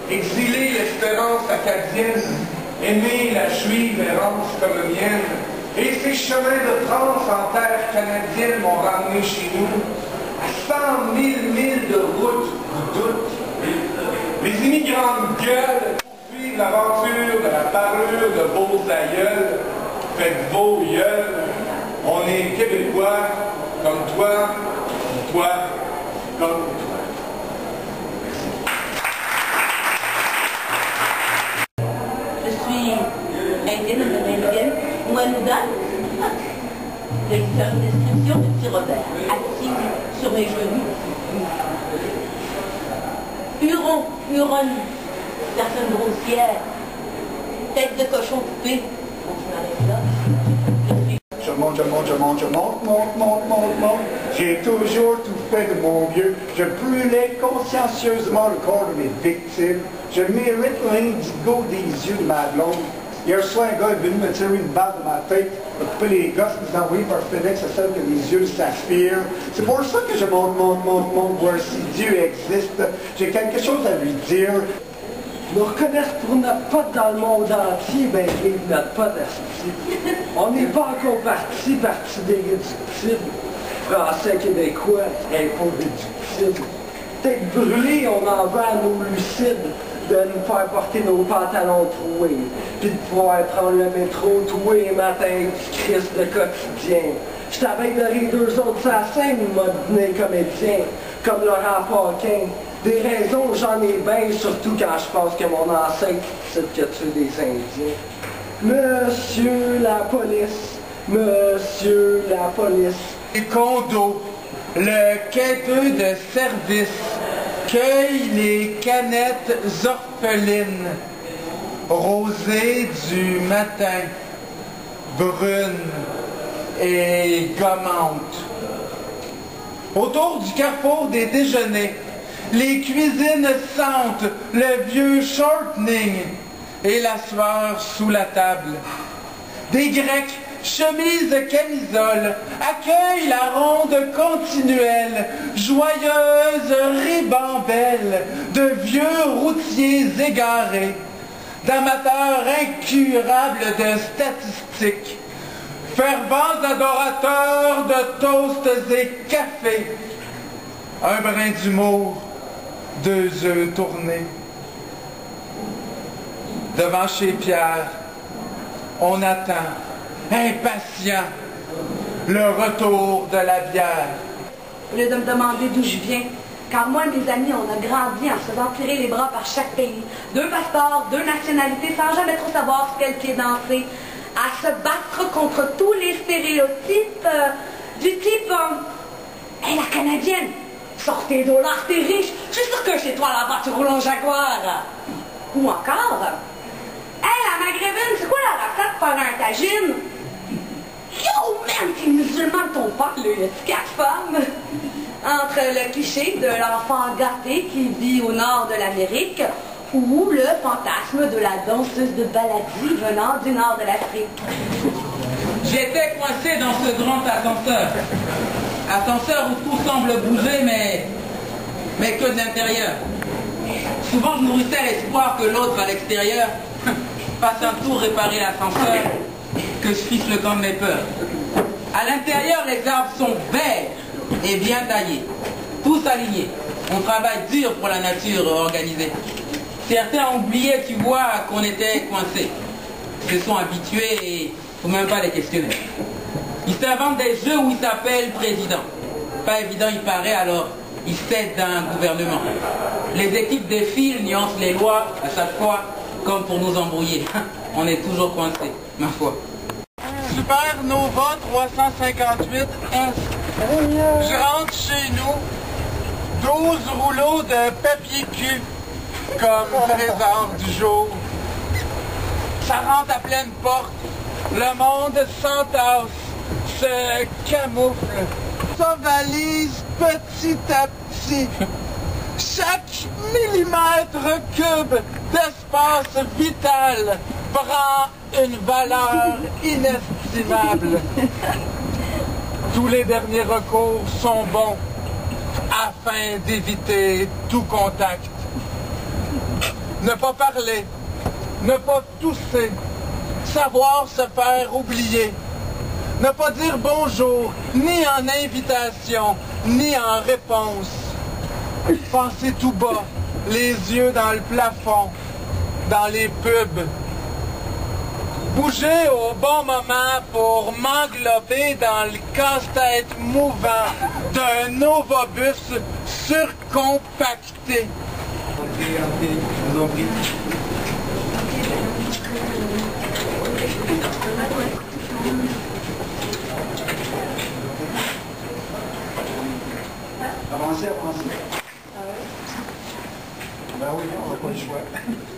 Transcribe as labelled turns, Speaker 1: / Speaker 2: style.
Speaker 1: exiler l'espérance acadienne, aimer la juive errance comme mienne, et ces chemins de France en terre canadienne m'ont ramené chez nous, à 100 000 milles de route du doute. Les immigrants de gueule poursuivent l'aventure de la parure de beaux aïeuls. Faites vos gueules, on est Québécois, comme toi, comme toi.
Speaker 2: Je suis indienne, amérindienne, Mouanouda. Je vais vous faire une description de petit Robert, assis sur mes genoux. Huronne, personne grossière, tête de cochon coupée. On s'arrête là.
Speaker 3: Je monte. J'ai toujours tout fait de mon mieux. Je brûlais consciencieusement le corps de mes victimes. Je mérite l'indigo des yeux de ma blonde. Hier soir, un gars est venu me tirer une balle dans ma tête. Puis les gosses nous envoyés par FedEx à celle que les yeux de saphir. C'est pour ça que je monte, voir si Dieu existe. J'ai quelque chose à lui dire.
Speaker 4: Nous reconnaissent pour notre pote dans le monde entier, ben vive notre pote asti. On n'est pas encore parti d'irréductible. Français, Québécois, impôts réductibles. Tête brûlée, on en va à nos lucides de nous faire porter nos pantalons troués, puis de pouvoir prendre le métro tous les matins du Christ de quotidien. J'étais avec les deux autres sur la scène, ils m'ont dîné comédien, comme Laurent Paquin. Des raisons, j'en ai bien, surtout quand je pense que mon ancêtre, c'est de tuer des Indiens. Monsieur la police, monsieur la police.
Speaker 1: Les condos, le quai 2 de service, cueille les canettes orphelines, rosées du matin, brunes et gommantes. Autour du carrefour des déjeuners, les cuisines sentent le vieux shortening et la sueur sous la table. Des Grecs, chemises camisole, accueillent la ronde continuelle, joyeuse ribambelle de vieux routiers égarés, d'amateurs incurables de statistiques, fervents adorateurs de toasts et cafés, un brin d'humour, 2 œufs tournés. Devant chez Pierre, on attend, impatient, le retour de la bière.
Speaker 5: Au lieu de me demander d'où je viens, car moi et mes amis, on a grandi en se faisant tirer les bras par chaque pays. 2 passeports, 2 nationalités, sans jamais trop savoir sur quel pied danser. À se battre contre tous les stéréotypes du type hey, la Canadienne, sortez $, t'es riche, je suis sûre que chez toi là-bas tu roules en Jaguar. Ou encore, hey, la Maghrébine, c'est quoi la recette pour faire un tagine? Yo, man, t'es musulman de ton père, là, y'a-tu 4 femmes? Entre le cliché de l'enfant gâté qui vit au nord de l'Amérique ou le fantasme de la danseuse de baladie venant du nord de l'Afrique.
Speaker 6: J'étais coincé dans ce grand ascenseur. Ascenseur où tout semble bouger, mais que de l'intérieur. Souvent, je nourrissais l'espoir que l'autre à l'extérieur fasse un tour réparer l'ascenseur, que je fiche le camp de mes peurs. À l'intérieur, les arbres sont verts et bien taillés, tous alignés. On travaille dur pour la nature organisée. Certains ont oublié, tu vois, qu'on était coincés. Ils se sont habitués et il ne faut même pas les questionner. Ils s'inventent des jeux où ils s'appellent président. Pas évident, il paraît, alors ils cèdent d'un gouvernement. Les équipes défilent, nuancent les lois à chaque fois, comme pour nous embrouiller. On est toujours coincés, ma foi.
Speaker 1: Supernova 358 S. Je rentre chez nous, 12 rouleaux de papier cul comme trésor du jour. Ça rentre à pleine porte, le monde s'entasse, se camoufle, s'ovalise petit à petit. Chaque millimètre cube d'espace vital prend une valeur inestimable. Tous les derniers recours sont bons afin d'éviter tout contact.
Speaker 7: ne pas parler, ne pas tousser, savoir se faire oublier, ne pas dire bonjour, ni en invitation, ni en réponse. Penser tout bas, les yeux dans le plafond, dans les pubs. Bouger au bon moment pour m'englober dans le casse-tête mouvant d'un ovobus surcompacté.
Speaker 3: Avancez, avancez. Ben oui, on n'a pas le choix.